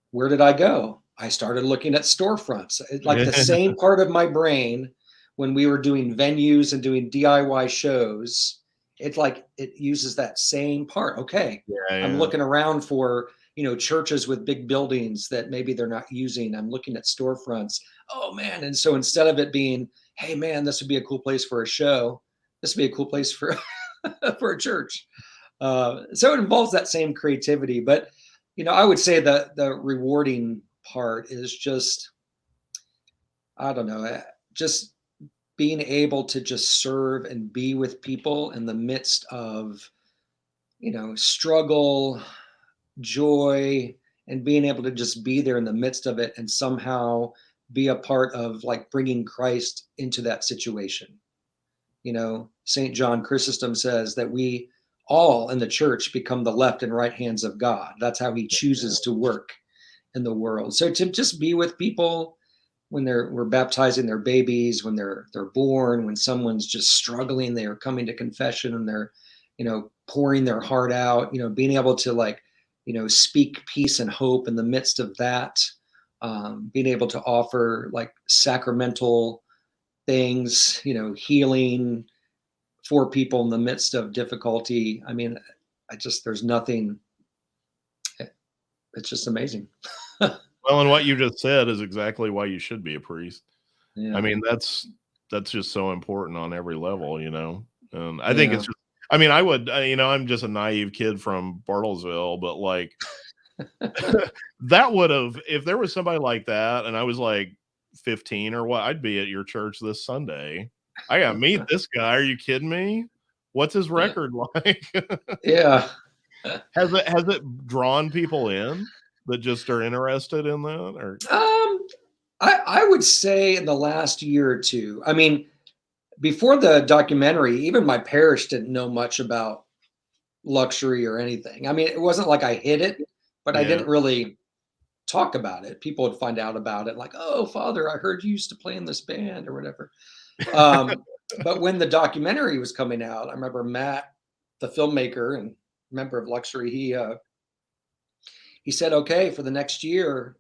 where did I go? I started looking at storefronts. Like the same part of my brain when we were doing venues and doing DIY shows, it's like it uses that same part. Okay, I'm looking around for churches with big buildings that maybe they're not using. I'm looking at storefronts. Oh man. And so instead of it being, hey man, this would be a cool place for a show, this would be a cool place for for a church. So it involves that same creativity. But I would say that the rewarding part is just, I don't know, just being able to just serve and be with people in the midst of struggle, joy, and being able to just be there in the midst of it and somehow be a part of like bringing Christ into that situation. St. John Chrysostom says that we all in the church become the left and right hands of God. That's how he chooses to work in the world. So to just be with people when we're baptizing their babies, when they're born, when someone's just struggling, they are coming to confession and they're, pouring their heart out, being able to like, speak peace and hope in the midst of that, being able to offer like sacramental things, healing for people in the midst of difficulty. I mean, there's nothing, it's just amazing. Well, and what you just said is exactly why you should be a priest. Yeah. I mean, that's just so important on every level, And I think it's just, I mean, I would, I'm just a naive kid from Bartlesville, but like that would have, if there was somebody like that and I was like 15 or what, I'd be at your church this Sunday. I got to meet this guy. Are you kidding me? What's his record like? Yeah. Has it drawn people in that just are interested in that? Or I would say in the last year or two. I mean, before the documentary, even my parish didn't know much about luxury or anything. I mean, it wasn't like I hid it, but I didn't really talk about it. People would find out about it, like, "Oh, Father, I heard you used to play in this band or whatever." But when the documentary was coming out, I remember Matt, the filmmaker and member of Luxury, he said, "Okay, for the next year,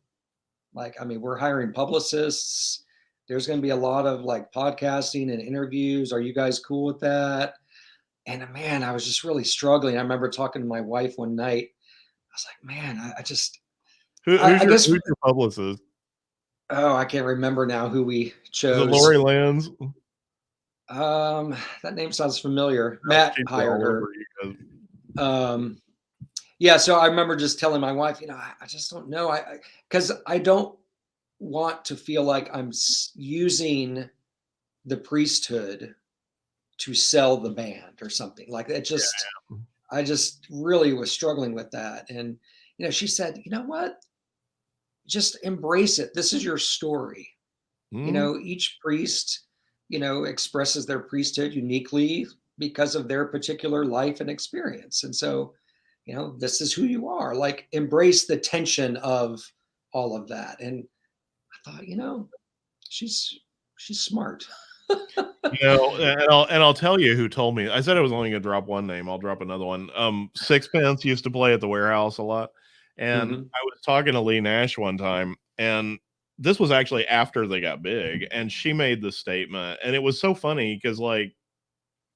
like, I mean, we're hiring publicists. There's going to be a lot of like podcasting and interviews. Are you guys cool with that?" And man, I was just really struggling. I remember talking to my wife one night. I was like, man, I just, who's your publicist? Oh, I can't remember now who we chose. Is it Lori Lands? That name sounds familiar. Matt hired her. Yeah, so I remember just telling my wife, I just don't know. Because I don't want to feel like I'm using the priesthood to sell the band or something like that. I just really was struggling with that. And, she said, you know what? Just embrace it. This is your story. Each priest, expresses their priesthood uniquely because of their particular life and experience. And so, this is who you are. Like, embrace the tension of all of that. And I thought, she's smart. And I'll tell you who told me. I said I was only going to drop one name. I'll drop another one. Sixpence used to play at the Warehouse a lot, and I was talking to Lee Nash one time, and this was actually after they got big, and she made the statement, and it was so funny because like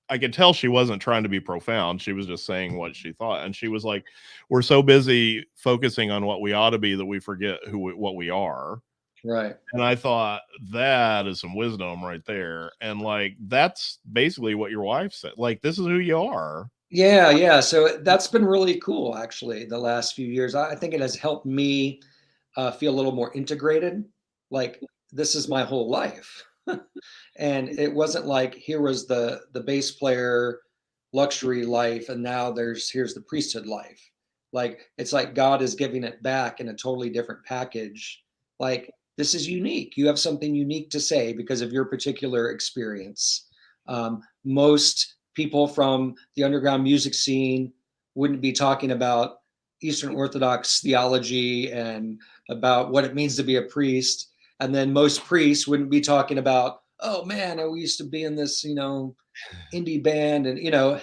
I could tell she wasn't trying to be profound. She was just saying what she thought, and she was like, "We're so busy focusing on what we ought to be that we forget what we are." Right. And I thought that is some wisdom right there. And like, that's basically what your wife said. Like, this is who you are. Yeah. Yeah. So that's been really cool, actually, the last few years. I think it has helped me feel a little more integrated. Like, this is my whole life. And it wasn't like, here was the bass player luxury life. And now here's the priesthood life. Like, it's like God is giving it back in a totally different package. Like, this is unique. You have something unique to say because of your particular experience. Most people from the underground music scene wouldn't be talking about Eastern Orthodox theology and about what it means to be a priest. And then most priests wouldn't be talking about, oh man, I used to be in this, indie band. And,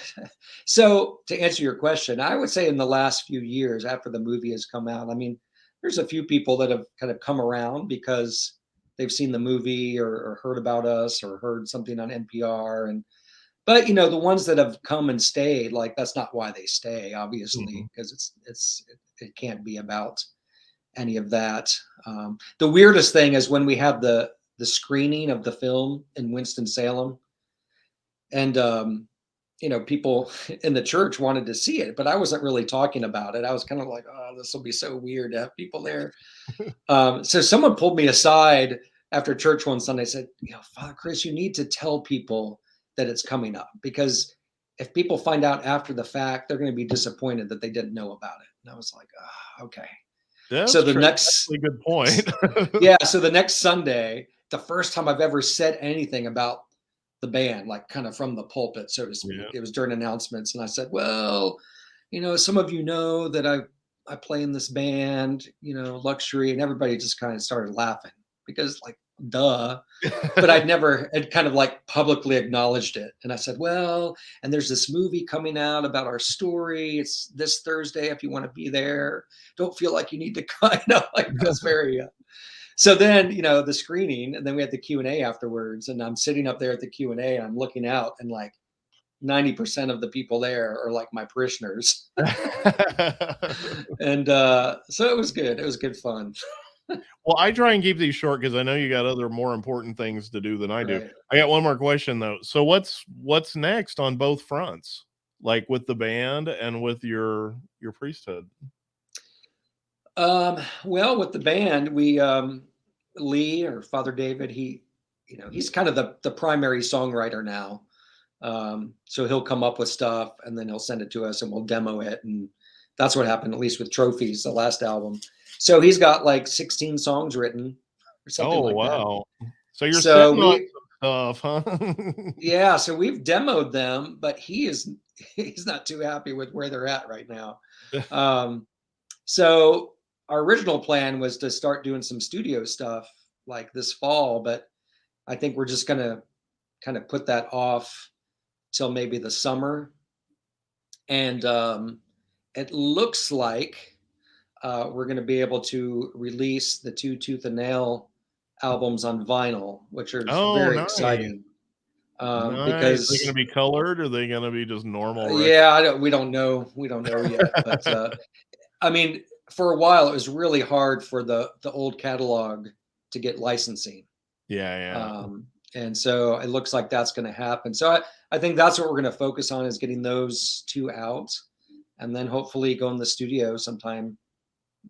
so to answer your question, I would say in the last few years after the movie has come out, I mean, there's a few people that have kind of come around because they've seen the movie or heard about us or heard something on NPR. But the ones that have come and stayed, like that's not why they stay, obviously, because it can't be about any of that. The weirdest thing is when we had the screening of the film in Winston-Salem, and people in the church wanted to see it, but I wasn't really talking about it. I was kind of like, oh, this will be so weird to have people there. So someone pulled me aside after church one Sunday, said, Father Chris, you need to tell people that it's coming up, because if people find out after the fact, they're going to be disappointed that they didn't know about it. And I was like, oh, okay. That's so the true. next That's a good point. Yeah, so the next Sunday, the first time I've ever said anything about the band, like kind of from the pulpit, so to speak, it was during announcements, and I said, well, some of that I play in this band, Luxury, and everybody just kind of started laughing because, like, duh. But had kind of like publicly acknowledged it. And I said, well, and there's this movie coming out about our story. It's this Thursday. If you want to be there, don't feel like you need to kind of like that's very. So then, the screening, and then we had the Q&A afterwards. And I'm sitting up there at the Q&A and I'm looking out, and like 90% of the people there are like my parishioners. And so it was good. It was good fun. Well, I try and keep these short because I know you got other more important things to do than I do. Right. I got one more question though. So what's next on both fronts, like with the band and with your priesthood? Well, with the band, we Lee, or Father David, he's kind of the primary songwriter now. So he'll come up with stuff and then he'll send it to us and we'll demo it. And that's what happened, at least with Trophies, the last album. So he's got like 16 songs written or something like that. Wow. So you're So sitting on some stuff, huh? Yeah, so we've demoed them, but he's not too happy with where they're at right now. So our original plan was to start doing some studio stuff like this fall, but I think we're just gonna kind of put that off till maybe the summer. And it looks like we're going to be able to release the 2 Tooth and Nail albums on vinyl, which are very exciting. Nice. Because they're going to be colored, or are they going to be just normal? Yeah, we don't know yet. But I mean, for a while it was really hard for the old catalog to get licensing. Yeah. And so it looks like that's going to happen. So I think that's what we're going to focus on, is getting those 2 out, and then hopefully go in the studio sometime.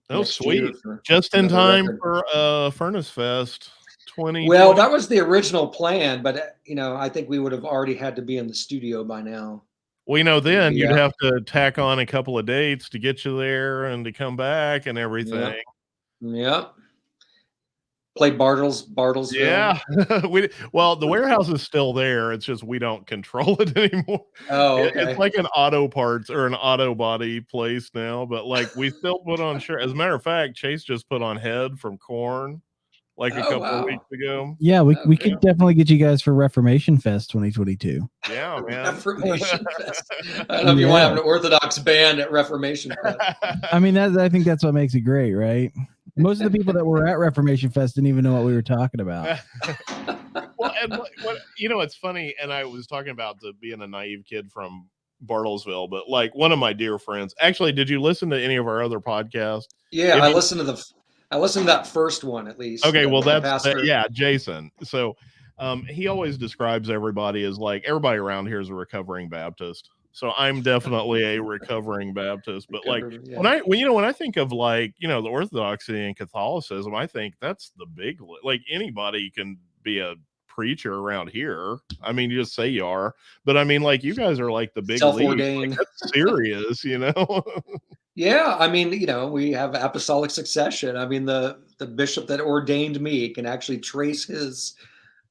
Oh, sweet! Just in time for Furnace Fest 2020. Well, that was the original plan, but I think we would have already had to be in the studio by now. Well, then you'd have to tack on a couple of dates to get you there and to come back and everything. Yep. Play Bartlesville. Yeah. Well, the warehouse is still there. It's just we don't control it anymore. Oh, okay. It's like an auto parts or an auto body place now, but like we still put on shirt. As a matter of fact, Chase just put on Head from Korn like a couple of weeks ago. Yeah, we could definitely get you guys for Reformation Fest 2022. Yeah, man. Reformation Fest. I don't know if you want to have an Orthodox band at Reformation Fest. I mean, I think that's what makes it great, right? Most of the people that were at Reformation Fest didn't even know what we were talking about. Well, and it's funny, and I was talking about being a naive kid from Bartlesville, but like one of my dear friends, actually, did you listen to any of our other podcasts? Yeah, I listened to that first one at least. Okay, well yeah, Jason. So he always describes everybody as like, everybody around here is a recovering Baptist. So I'm definitely a recovering Baptist, but like when I think of like, the Orthodoxy and Catholicism, I think that's the big, like anybody can be a preacher around here. I mean, you just say you are, but I mean, like you guys are like the big self-ordained. like, that's serious, Yeah, I mean, we have apostolic succession. I mean, the bishop that ordained me can actually trace his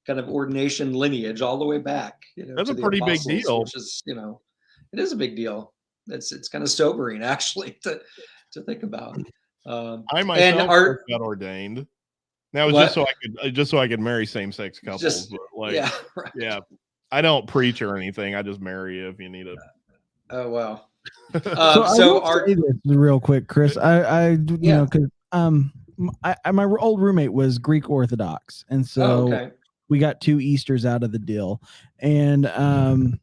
kind of ordination lineage all the way back, That's to a the pretty big apostles, deal. which is, it is a big deal. It's kind of sobering actually to think about. I And myself just our got ordained. Now it's what? just so I could marry same sex couples, Just but like, yeah, right. yeah, I don't preach or anything. I just marry you if you need it. Oh wow. So I So will our say this real quick, Chris. yeah. Because my old roommate was Greek Orthodox, and Oh, so okay. we got 2 Easters out of the deal. And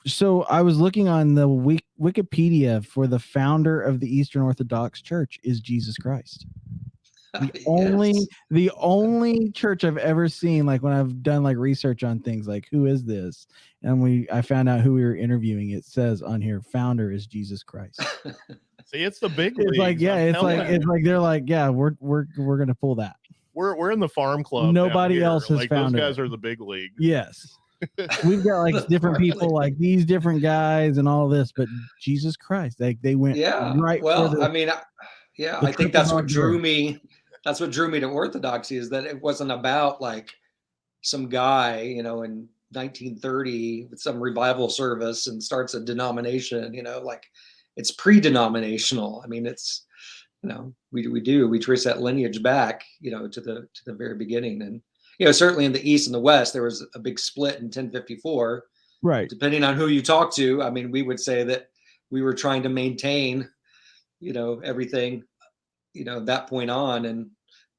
so I was looking on the Wikipedia for the founder of the Eastern Orthodox Church is Jesus Christ. Yes. The only church I've ever seen, like when I've done like research on things like who is this, and I found out who we were interviewing. It says on here, founder is Jesus Christ. See, it's the big It's like, leagues. yeah, I'm it's telling like you. it's like they're like, yeah, we're gonna pull that. We're in the farm club. Nobody down here. else has Like those founded guys it. are the big league. Yes. We've got like different people, like these different guys and all this, but Jesus Christ, like they went Yeah. right for Well, the I mean, yeah, the I think triple that's what dog drew dare. me. That's what drew me to Orthodoxy is that it wasn't about like some guy, in 1930 with some revival service and starts a denomination, like it's pre-denominational. I mean, it's, we trace that lineage back, to the very beginning. And, certainly in the East and the West, there was a big split in 1054, Right. depending on who you talk to. I mean, we would say that we were trying to maintain, everything, that point on. And,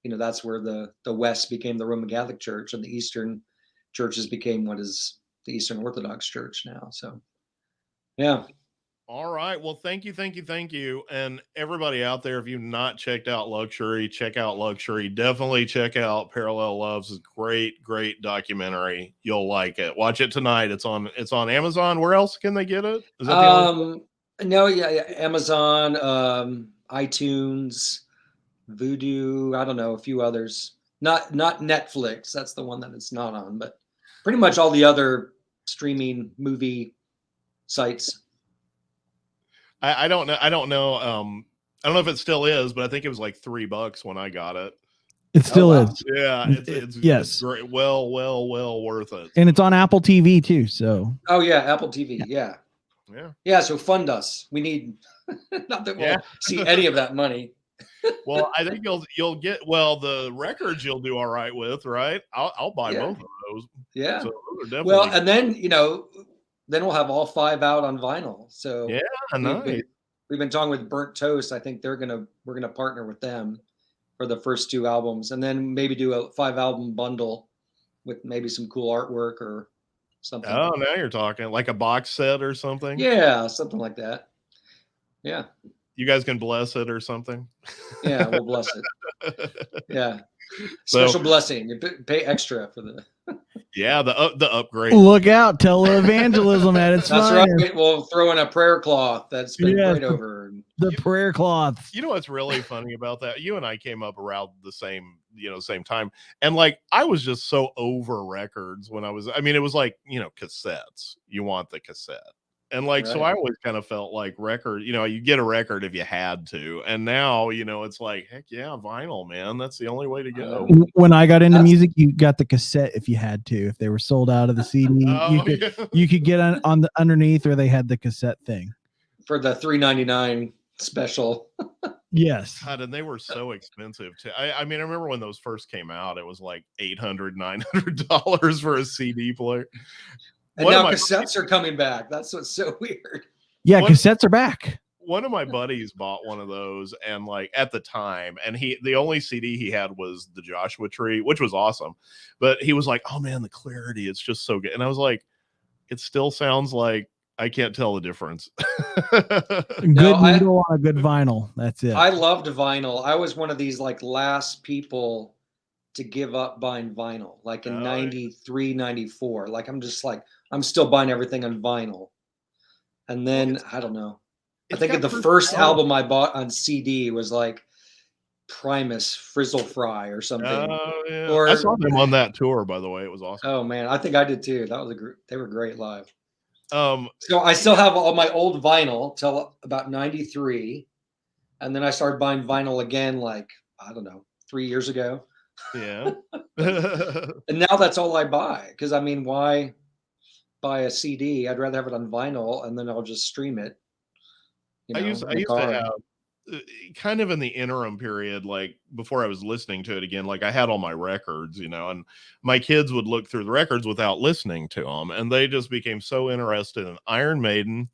that's where the West became the Roman Catholic Church and the Eastern churches became what is the Eastern Orthodox Church now. So, yeah. All right. Well, thank you. And everybody out there, if you've not checked out Luxury, check out Luxury. Definitely check out Parallel Loves. It's a great documentary. You'll like it. Watch it tonight. It's on Amazon. Where else can they get it? Is that the only No, yeah, Amazon, iTunes, Voodoo, I don't know, a few others. Not Netflix. That's the one that it's not on, but pretty much all the other streaming movie sites. I don't know. I don't know. I don't know if it still is, but I think it was like $3 when I got it. It still wow. is. Yeah, it's yes, great. Well worth it. and it's on Apple TV too. So Oh yeah, Apple TV. Yeah. Yeah. So fund us. We need not that we'll Yeah. see any of that money. Well, I think you'll get the records you'll do all right with, right? I'll buy Yeah. both of those. Yeah. So those are definitely Well, and then then we'll have all 5 out on vinyl. So yeah, nice. we've been talking with Burnt Toast. I think we're gonna partner with them for the first 2 albums, and then maybe do a 5-album bundle with maybe some cool artwork or something. Oh, now you're talking like a box set or something. Yeah, something like that. Yeah. You guys can bless it or something. Yeah, we'll bless it. Yeah. So, Special blessing. You pay extra for the. Yeah, the upgrade. Look out, televangelism at its That's finest. right. We'll throw in a prayer cloth that's been prayed over. The prayer cloths. You know what's really funny about that? You and I came up around the same time. And like I was just so over records when it was like, cassettes. You want the cassette. And like, so I always kind of felt like record, you get a record if you had to. And now, it's like, heck yeah, vinyl, man. That's the only way to go. When I got into music, you got the cassette if you had to. If they were sold out of the CD, you could get on the underneath, or they had the cassette thing. For the $3.99 special. Yes. God, and they were so expensive too. I mean, I remember when those first came out, it was like $800, $900 for a CD player. And now cassettes are coming back. That's what's so weird. Yeah, cassettes are back. One of my buddies bought one of those, and like at the time, and the only CD he had was the Joshua Tree, which was awesome. But he was like, "Oh man, the clarity, it's just so good." And I was like, "It still sounds like I can't tell the difference." Good needle on a good vinyl. That's it. I loved vinyl. I was one of these like last people to give up buying vinyl, like in 93, 94. Like I'm still buying everything on vinyl. And then I don't know. I think the first album I bought on CD was like Primus, Frizzle Fry or something. Oh yeah. I saw them on that tour, by the way. It was awesome. Oh man, I think I did too. That was they were great live. So I still have all my old vinyl till about 93. And then I started buying vinyl again, like, I don't know, 3 years ago. Yeah. And now that's all I buy. Cause I mean, why buy a CD? I'd rather have it on vinyl and then I'll just stream it, I in used I the used to car. have kind of in the interim period, like before I was listening to it again, like I had all my records, and my kids would look through the records without listening to them, and they just became so interested in Iron Maiden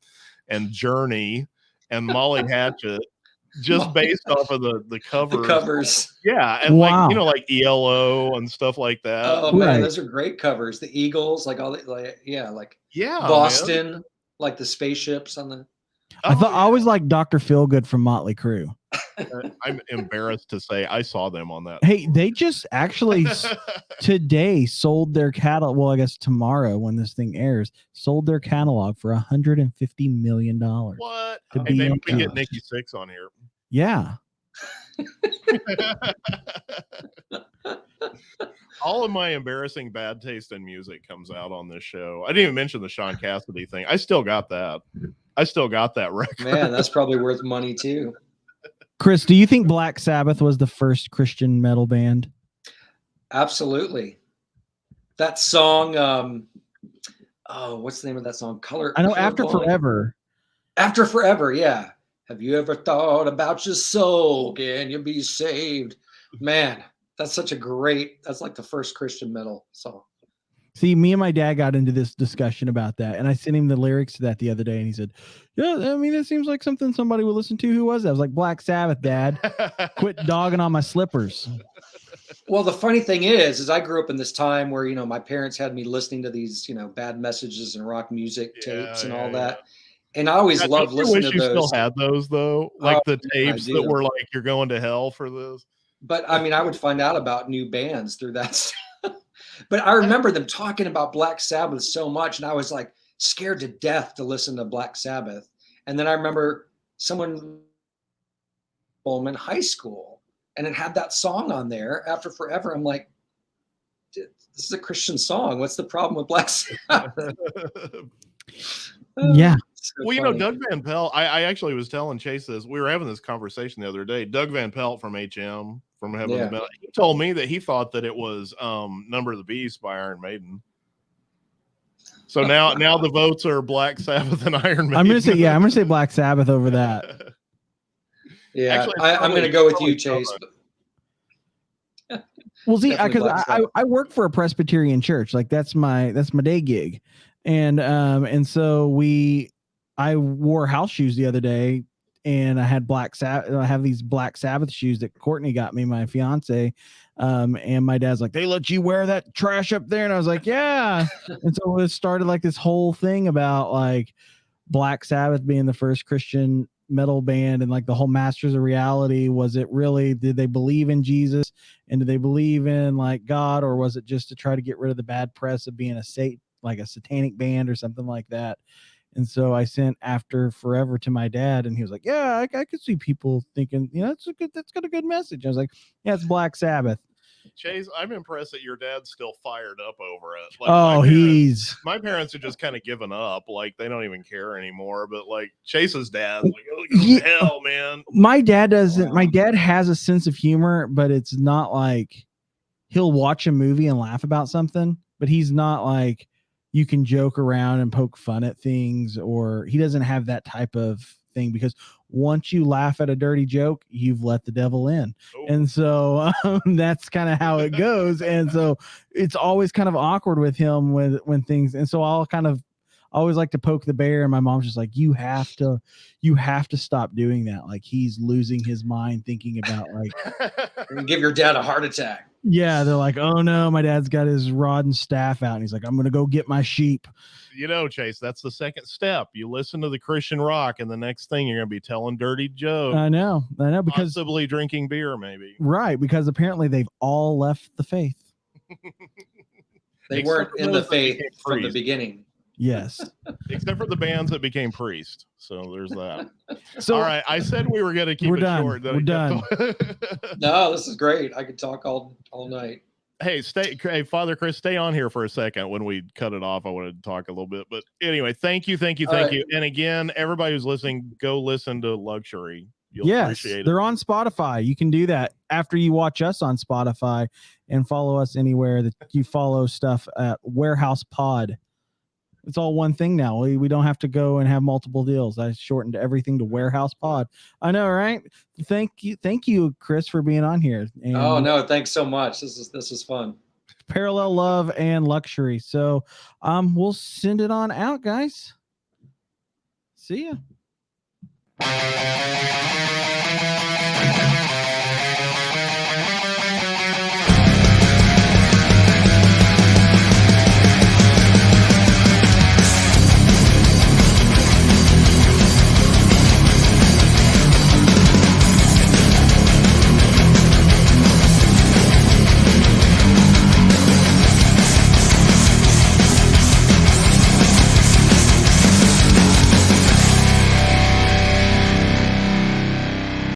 and Journey and Molly Hatchet just based off of the The covers. covers. Yeah, and Wow. like ELO and stuff like that. Oh And man, Right. those are great covers. The Eagles, like all the, like, yeah, like yeah, man. Boston, like the spaceships on the. I thought Oh, I always liked Dr. Feelgood from Motley Crue. I'm embarrassed to say I saw them on that. Hey, they just actually today sold their catalog. Well, I guess tomorrow when this thing airs, sold their catalog for $150 million. What? To Hey, be maybe we on get Josh. Nikki Sixx on here. Yeah. All of my embarrassing bad taste in music comes out on this show. I didn't even mention the Sean Cassidy thing. I still got that. record. Man, that's probably worth money too. Chris, do you think Black Sabbath was the first Christian metal band? Absolutely. That song, oh, what's the name of that song? I know After Colorblind? Forever. After Forever, yeah. Have you ever thought about your soul? Can you be saved? Man, that's like the first Christian metal song. See, me and my dad got into this discussion about that, and I sent him the lyrics to that the other day, and he said, "Yeah, I mean, it seems like something somebody would listen to." Who was that? I was like, Black Sabbath, Dad. Quit dogging on my slippers. Well, the funny thing is I grew up in this time where, my parents had me listening to these, Bad Messages and rock music tapes and all that. And I always loved Don't you listening wish to you those. still had those though? Like the I tapes that do. were like, you're going to hell for this. But I mean, I would find out about new bands through that stuff. But I remember them talking about Black Sabbath so much, and I was like scared to death to listen to Black Sabbath. And then I remember someone in high school, and it had that song on there, After Forever. I'm like, this is a Christian song. What's the problem with Black Sabbath? Yeah. So Well, funny. Doug Van Pelt, I actually was telling Chase this. We were having this conversation the other day. Doug Van Pelt from HM, from Heaven's Yeah. Metal, he told me that he thought that it was Number of the Beast by Iron Maiden. So now the votes are Black Sabbath and Iron Maiden. I'm gonna say Black Sabbath over that. Yeah, Actually, I'm going to go with you, Chase. Well, see, Definitely because Black Sabbath. I work for a Presbyterian church, like that's my day gig, and so I wore house shoes the other day, and I had Black Sabbath. I have these Black Sabbath shoes that Courtney got me, my fiance, and my dad's like, they let you wear that trash up there, and I was like, yeah, and so it started like this whole thing about like Black Sabbath being the first Christian metal band, and like the whole Masters of Reality. Was it really, did they believe in Jesus, and did they believe in like God, or was it just to try to get rid of the bad press of being a satanic band or something like that? And so I sent After Forever to my dad, and he was like, yeah, I could see people thinking, that's got a good message. I was like, yeah, it's Black Sabbath. Chase, I'm impressed that your dad's still fired up over it. Like, my parents are just kind of given up. Like, they don't even care anymore. But like Chase's dad's like, oh, hell, man. My dad doesn't. Wow. My dad has a sense of humor, but it's not like he'll watch a movie and laugh about something, but he's not like you can joke around and poke fun at things, or he doesn't have that type of thing, because once you laugh at a dirty joke, you've let the devil in. Oh. And so that's kind of how it goes. And so it's always kind of awkward with him when things, and so I'll kind of always like to poke the bear, and my mom's just like, you have to stop doing that. Like, he's losing his mind thinking about like Give your dad a heart attack. yeah, they're like, oh no, my dad's got his rod and staff out, and he's like, I'm gonna go get my sheep. Chase, that's the second step. You listen to the Christian rock, and the next thing you're gonna be telling dirty jokes. I know, because possibly drinking beer, maybe. Right, because apparently they've all left the faith. They Except weren't for in the those that faith became from the priests. beginning. Yes. Except for the bands that became priests. So there's that. So all right, I said we were gonna keep we're it done. short. We're done. No, this is great. I could talk all night. Hey, Father Chris, stay on here for a second. When we cut it off, I wanted to talk a little bit. But anyway, thank you. All right. And again, everybody who's listening, go listen to Luxury. You'll Yes, appreciate it. they're on Spotify. You can do that after you watch us on Spotify and follow us anywhere that you follow stuff at Warehouse Pod. It's all one thing now. We don't have to go and have multiple deals. I shortened everything to Warehouse Pod. I know, right? Thank you, Chris, for being on here. And Oh no, thanks so much. This is fun. Parallel Love and Luxury. So we'll send it on out, guys. See ya.